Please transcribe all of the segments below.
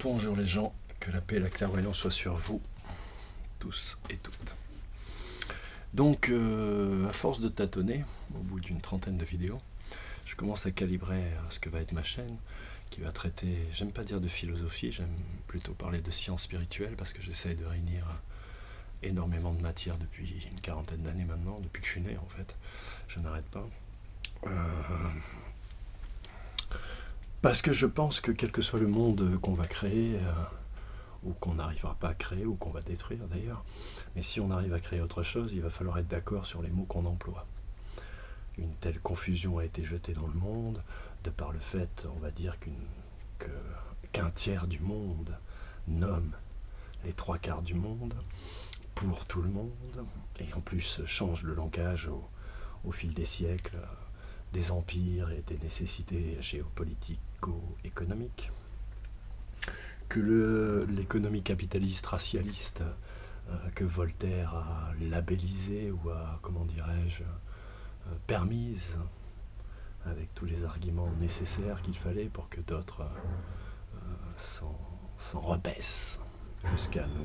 Bonjour les gens, que la paix et la clairvoyance soient sur vous, tous et toutes. Donc, à force de tâtonner, au bout d'une trentaine de vidéos, je commence à calibrer ce que va être ma chaîne, qui va traiter, j'aime pas dire de philosophie, j'aime plutôt parler de science spirituelle, parce que j'essaye de réunir énormément de matière depuis une quarantaine d'années maintenant, depuis que je suis né en fait, je n'arrête pas. Parce que je pense que quel que soit le monde qu'on va créer, ou qu'on n'arrivera pas à créer, ou qu'on va détruire d'ailleurs, mais si on arrive à créer autre chose, il va falloir être d'accord sur les mots qu'on emploie. Une telle confusion a été jetée dans le monde, de par le fait, on va dire, qu'un tiers du monde nomme les trois quarts du monde pour tout le monde, et en plus change le langage au fil des siècles, des empires et des nécessités géopolitico-économiques, que l'économie capitaliste racialiste que Voltaire a labellisée ou a, comment dirais-je, permise, avec tous les arguments nécessaires qu'il fallait pour que d'autres s'en rebaissent jusqu'à nous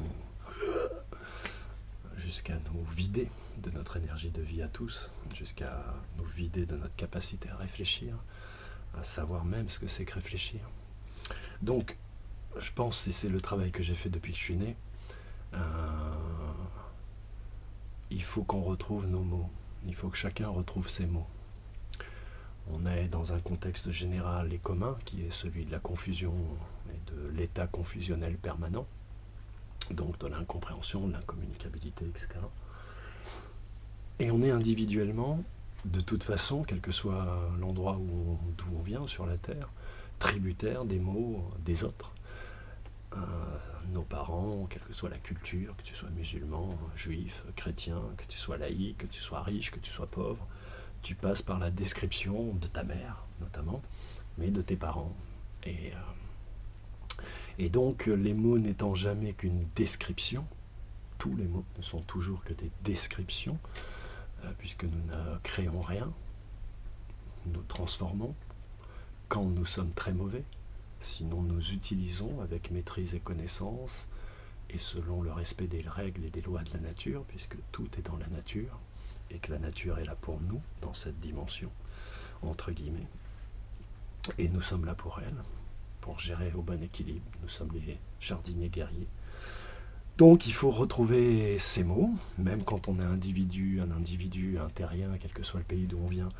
vider de notre énergie de vie à tous, jusqu'à nous vider de notre capacité à réfléchir, à savoir même ce que c'est que réfléchir. Donc, je pense, et c'est le travail que j'ai fait depuis que je suis né, il faut qu'on retrouve nos mots, il faut que chacun retrouve ses mots. On est dans un contexte général et commun, qui est celui de la confusion et de l'état confusionnel permanent, donc de l'incompréhension, de l'incommunicabilité, etc. Et on est individuellement, de toute façon, quel que soit l'endroit d'où on vient sur la Terre, tributaire des mots des autres. Nos parents, quelle que soit la culture, que tu sois musulman, juif, chrétien, que tu sois laïque, que tu sois riche, que tu sois pauvre, tu passes par la description de ta mère, notamment, mais de tes parents. Et donc, les mots n'étant jamais qu'une description, tous les mots ne sont toujours que des descriptions, puisque nous ne créons rien, nous transformons quand nous sommes très mauvais, sinon nous utilisons avec maîtrise et connaissance, et selon le respect des règles et des lois de la nature, puisque tout est dans la nature, et que la nature est là pour nous, dans cette dimension, entre guillemets, et nous sommes là pour elle, pour gérer au bon équilibre, nous sommes les jardiniers guerriers. Donc il faut retrouver ces mots, même quand on est un individu, un terrien, quel que soit le pays d'où on vient,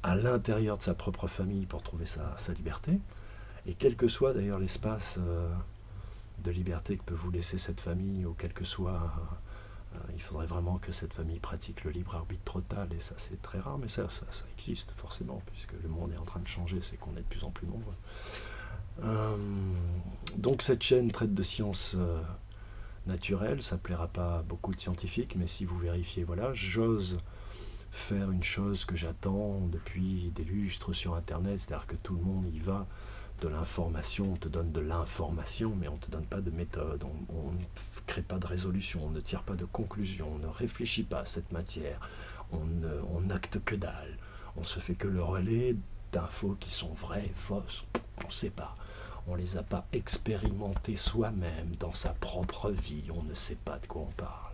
à l'intérieur de sa propre famille pour trouver sa liberté, et quel que soit d'ailleurs l'espace de liberté que peut vous laisser cette famille, ou quel que soit, il faudrait vraiment que cette famille pratique le libre arbitre total, et ça c'est très rare, mais ça existe forcément, puisque le monde est en train de changer, c'est qu'on est de plus en plus nombreux. Donc cette chaîne traite de sciences naturelles, ça plaira pas à beaucoup de scientifiques, mais si vous vérifiez, voilà, j'ose faire une chose que j'attends depuis des lustres sur internet, c'est-à-dire que tout le monde y va de l'information, on te donne de l'information, mais on ne te donne pas de méthode, on ne crée pas de résolution, on ne tire pas de conclusion, on ne réfléchit pas à cette matière, on n'acte que dalle, on se fait que le relais d'infos qui sont vraies, fausses, on ne sait pas. On ne les a pas expérimentées soi-même dans sa propre vie, on ne sait pas de quoi on parle.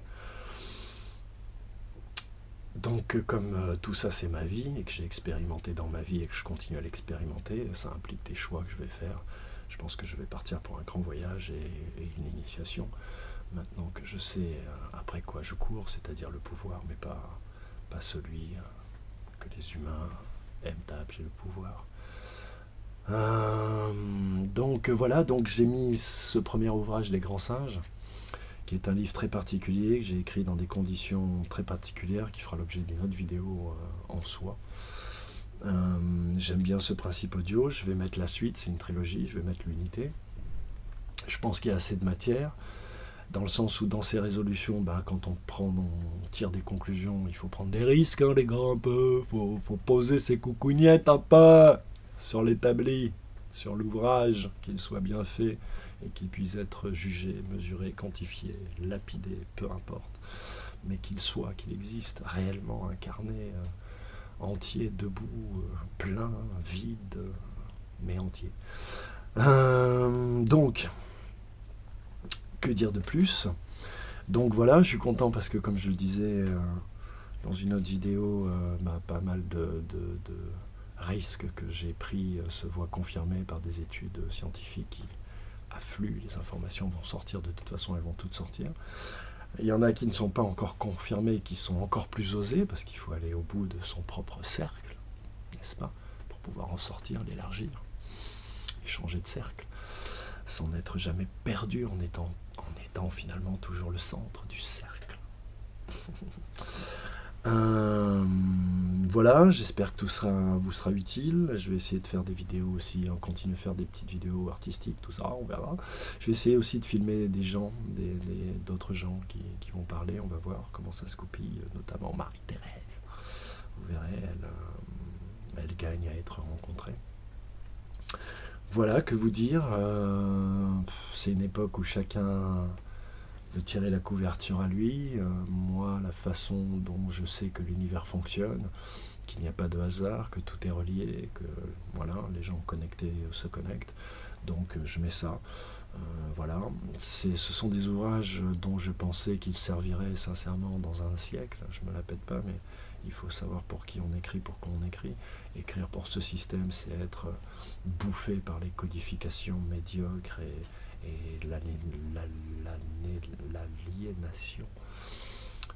Donc comme tout ça c'est ma vie, et que j'ai expérimenté dans ma vie et que je continue à l'expérimenter, ça implique des choix que je vais faire. Je pense que je vais partir pour un grand voyage et une initiation, maintenant que je sais après quoi je cours, c'est-à-dire le pouvoir, mais pas celui que les humains aiment à appeler le pouvoir. Donc voilà, donc j'ai mis ce premier ouvrage, Les Grands Singes, qui est un livre très particulier, que j'ai écrit dans des conditions très particulières, qui fera l'objet d'une autre vidéo en soi. J'aime bien ce principe audio, je vais mettre la suite, c'est une trilogie, je vais mettre l'unité. Je pense qu'il y a assez de matière, dans le sens où dans ces résolutions, quand on tire des conclusions, il faut prendre des risques, hein, les gars, un peu, faut poser ses coucougnettes un peu sur l'établi, sur l'ouvrage, qu'il soit bien fait, et qu'il puisse être jugé, mesuré, quantifié, lapidé, peu importe, mais qu'il existe réellement incarné, entier, debout, plein, vide, mais entier. Donc, que dire de plus? Donc voilà, je suis content parce que comme je le disais dans une autre vidéo, pas mal de risques que j'ai pris se voient confirmés par des études scientifiques qui affluent, les informations vont sortir, de toute façon elles vont toutes sortir. Il y en a qui ne sont pas encore confirmés, qui sont encore plus osés, parce qu'il faut aller au bout de son propre cercle, n'est-ce pas, pour pouvoir en sortir, l'élargir, et changer de cercle, sans n'être jamais perdu en étant finalement toujours le centre du cercle. Voilà, j'espère que tout vous sera utile. Je vais essayer de faire des vidéos aussi, on continue de faire des petites vidéos artistiques, tout ça, on verra. Je vais essayer aussi de filmer des gens, d'autres gens qui vont parler, on va voir comment ça se copie, notamment Marie-Thérèse. Vous verrez, elle gagne à être rencontrée. Voilà, que vous dire, c'est une époque où chacun veut tirer la couverture à lui. Moi, la façon dont je sais que l'univers fonctionne, qu'il n'y a pas de hasard, que tout est relié, que voilà, les gens connectés se connectent. Donc je mets ça. Voilà, ce sont des ouvrages dont je pensais qu'ils serviraient sincèrement dans un siècle. Je ne me la pète pas, mais il faut savoir pour qui on écrit, pour quoi on écrit. Écrire pour ce système, c'est être bouffé par les codifications médiocres et l'aliénation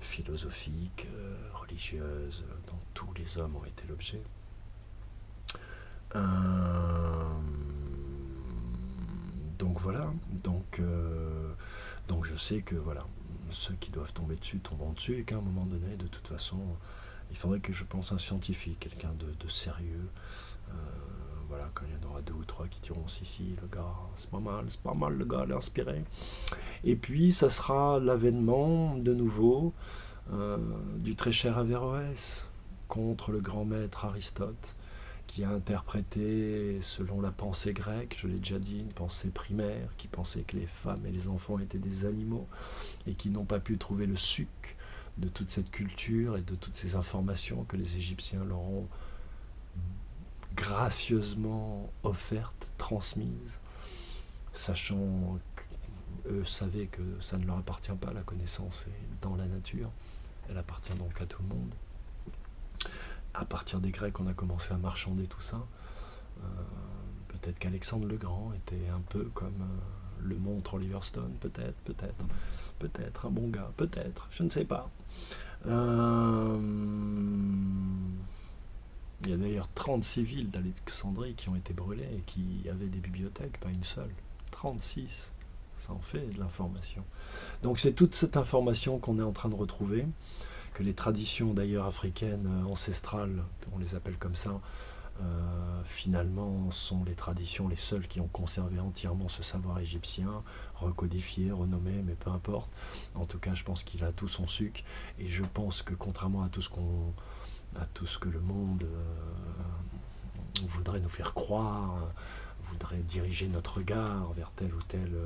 philosophique, religieuse, dont tous les hommes ont été l'objet. Donc voilà, donc je sais que voilà, ceux qui doivent tomber dessus tomberont dessus, et qu'à un moment donné, de toute façon, il faudrait que je pense à un scientifique, quelqu'un de sérieux. Voilà, quand il y en aura 2 ou 3 qui diront si, le gars, c'est pas mal le gars, l'inspiré. Et puis, ça sera l'avènement, de nouveau, du très cher Averroès contre le grand maître Aristote, qui a interprété, selon la pensée grecque, je l'ai déjà dit, une pensée primaire, qui pensait que les femmes et les enfants étaient des animaux, et qui n'ont pas pu trouver le suc de toute cette culture et de toutes ces informations que les Égyptiens leur ont gracieusement offertes, transmises, sachant qu'eux savaient que ça ne leur appartient pas, la connaissance est dans la nature, elle appartient donc à tout le monde. À partir des Grecs, on a commencé à marchander tout ça. Peut-être qu'Alexandre le Grand était un peu comme le montre Oliver Stone, peut-être un bon gars, peut-être, je ne sais pas. Il y a d'ailleurs 36 villes d'Alexandrie qui ont été brûlées et qui avaient des bibliothèques, pas une seule. 36, ça en fait de l'information. Donc c'est toute cette information qu'on est en train de retrouver, que les traditions d'ailleurs africaines ancestrales, on les appelle comme ça, finalement sont les traditions les seules qui ont conservé entièrement ce savoir égyptien, recodifié, renommé, mais peu importe. En tout cas, je pense qu'il a tout son sucre, et je pense que contrairement à tout ce que le monde voudrait nous faire croire, voudrait diriger notre regard vers telle ou telle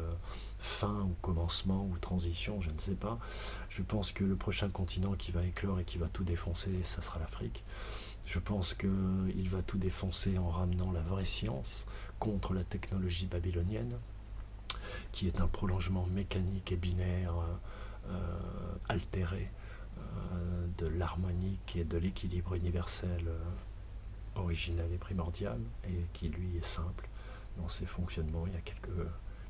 fin ou commencement ou transition, je ne sais pas. Je pense que le prochain continent qui va éclore et qui va tout défoncer, ça sera l'Afrique. Je pense qu'il va tout défoncer en ramenant la vraie science contre la technologie babylonienne, qui est un prolongement mécanique et binaire altéré de l'harmonique et de l'équilibre universel originel et primordial, et qui lui est simple dans ses fonctionnements. Il y a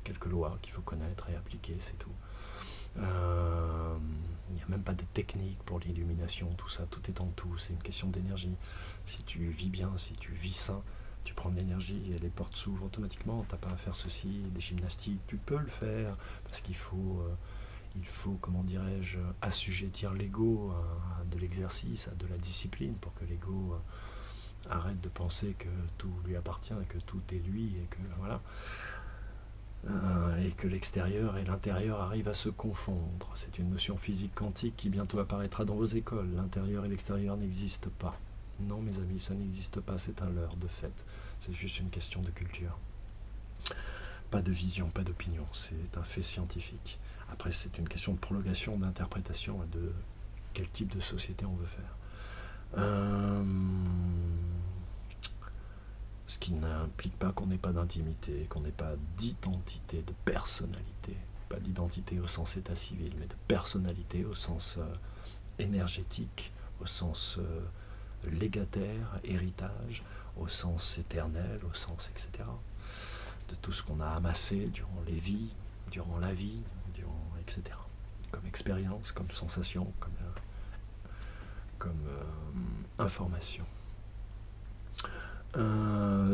quelques lois qu'il faut connaître et appliquer, c'est tout. Il n'y a même pas de technique pour l'illumination, tout ça, tout est en tout, c'est une question d'énergie. Si tu vis bien, si tu vis sain, tu prends de l'énergie et les portes s'ouvrent automatiquement. T'as pas à faire ceci, des gymnastiques, tu peux le faire, parce qu'il faut, comment dirais-je, assujettir l'ego à de l'exercice, à de la discipline, pour que l'ego arrête de penser que tout lui appartient et que tout est lui, et que voilà. Et que l'extérieur et l'intérieur arrivent à se confondre. C'est une notion physique quantique qui bientôt apparaîtra dans vos écoles. L'intérieur et l'extérieur n'existent pas. Non, mes amis, ça n'existe pas, c'est un leurre de fait. C'est juste une question de culture. Pas de vision, pas d'opinion, c'est un fait scientifique. Après, c'est une question de prolongation, d'interprétation et de quel type de société on veut faire. Ce qui n'implique pas qu'on n'ait pas d'intimité, qu'on n'ait pas d'identité, de personnalité. Pas d'identité au sens état civil, mais de personnalité au sens énergétique, au sens légataire, héritage, au sens éternel, au sens etc. De tout ce qu'on a amassé durant les vies, durant la vie, etc. Comme expérience, comme sensation, comme information.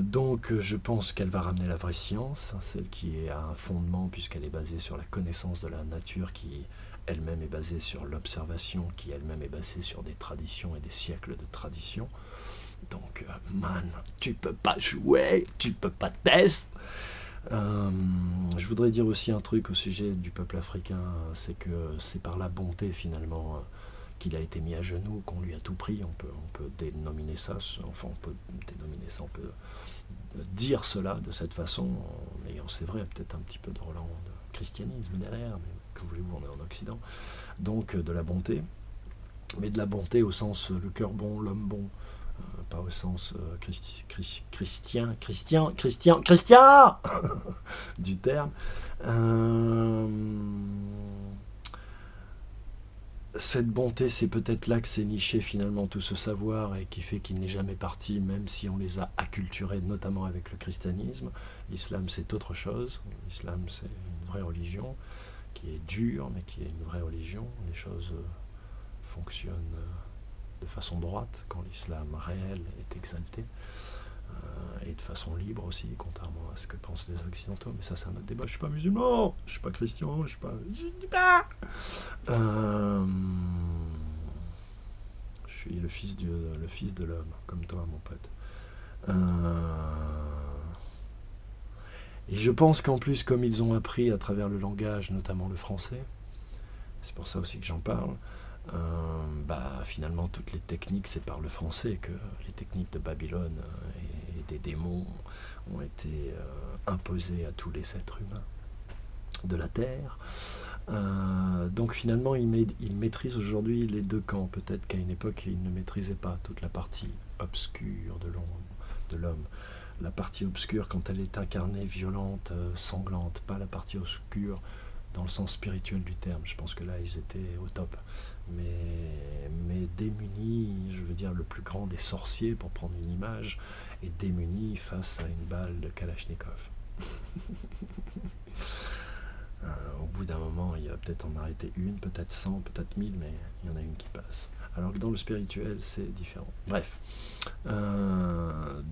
Donc je pense qu'elle va ramener la vraie science, celle qui a un fondement puisqu'elle est basée sur la connaissance de la nature, qui elle-même est basée sur l'observation, qui elle-même est basée sur des traditions et des siècles de traditions. Donc man, tu peux pas jouer, tu peux pas tester. Je voudrais dire aussi un truc au sujet du peuple africain, c'est que c'est par la bonté finalement qu'il a été mis à genoux, qu'on lui a tout pris. On peut dénominer ça, enfin on peut dire cela de cette façon, en ayant, c'est vrai, peut-être un petit peu de Roland de christianisme derrière, mais que voulez-vous, on est en Occident. Donc de la bonté, mais de la bonté au sens le cœur bon, l'homme bon, pas au sens christian du terme. Cette bonté, c'est peut-être là que s'est niché finalement tout ce savoir et qui fait qu'il n'est jamais parti, même si on les a acculturés, notamment avec le christianisme. L'islam, c'est autre chose. L'islam, c'est une vraie religion qui est dure, mais qui est une vraie religion. Les choses fonctionnent de façon droite quand l'islam réel est exalté, et de façon libre aussi, contrairement à ce que pensent les occidentaux. Mais ça, c'est un autre débat. Je suis pas musulman, je suis pas chrétien, je dis pas. Je suis le fils de l'homme, comme toi, mon pote. Et je pense qu'en plus, comme ils ont appris à travers le langage, notamment le français, c'est pour ça aussi que j'en parle, finalement toutes les techniques, c'est par le français que les techniques de Babylone et des démons ont été imposées à tous les êtres humains de la Terre. Donc finalement ils maîtrisent aujourd'hui les deux camps. Peut-être qu'à une époque ils ne maîtrisaient pas toute la partie obscure de l'homme. La partie obscure quand elle est incarnée, violente, sanglante, pas la partie obscure dans le sens spirituel du terme. Je pense que là ils étaient au top, mais démunis, je veux dire le plus grand des sorciers, pour prendre une image, est démuni face à une balle de Kalachnikov. Au bout d'un moment, il va peut-être en arrêter une, peut-être 100, peut-être 1000, mais il y en a une qui passe. Alors que dans le spirituel, c'est différent. Bref.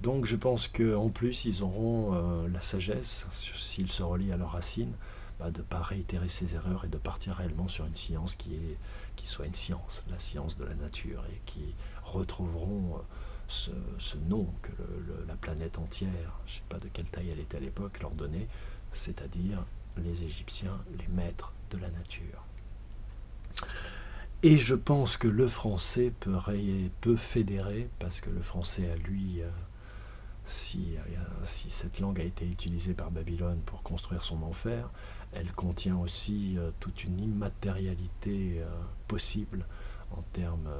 Donc je pense qu'en plus, ils auront la sagesse, s'ils se relient à leurs racines, de ne pas réitérer ses erreurs et de partir réellement sur une science qui soit une science, la science de la nature, et qui retrouveront ce nom que la planète entière, je ne sais pas de quelle taille elle était à l'époque, leur donnait, c'est-à-dire les Égyptiens, les maîtres de la nature. Et je pense que le français peut fédérer, parce que le français a lui, si cette langue a été utilisée par Babylone pour construire son enfer, elle contient aussi toute une immatérialité possible en termes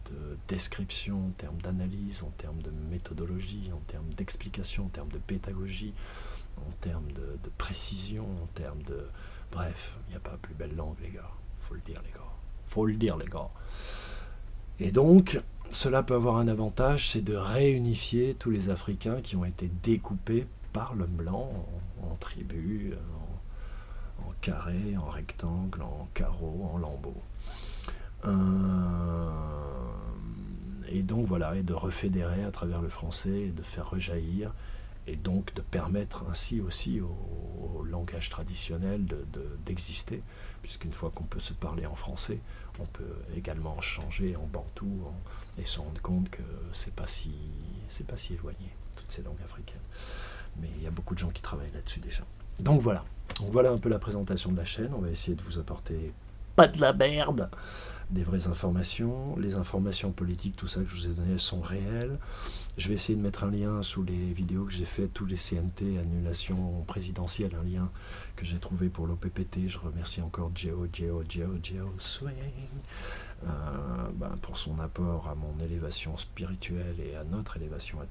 de description, en termes d'analyse, en termes de méthodologie, en termes d'explication, en termes de pédagogie, en termes de précision, en termes de... Bref, il n'y a pas plus belle langue, les gars. Faut le dire, les gars. Faut le dire, les gars. Et donc, cela peut avoir un avantage, c'est de réunifier tous les Africains qui ont été découpés par l'homme blanc en tribus, en carrés, en rectangles, en carreaux, en lambeaux. Et donc voilà, et de refédérer à travers le français, et de faire rejaillir, et donc de permettre ainsi aussi au langage traditionnel d'exister, puisqu'une fois qu'on peut se parler en français, on peut également changer en bantou et se rendre compte que c'est pas si éloigné, toutes ces langues africaines. Mais il y a beaucoup de gens qui travaillent là-dessus déjà. Donc voilà un peu la présentation de la chaîne. On va essayer de vous apporter pas de la merde, des vraies informations. Les informations politiques, tout ça que je vous ai donné, sont réelles. Je vais essayer de mettre un lien sous les vidéos que j'ai fait, tous les CNT, annulation présidentielle, un lien que j'ai trouvé pour l'OPPT. Je remercie encore Geo Swing pour son apport à mon élévation spirituelle et à notre élévation à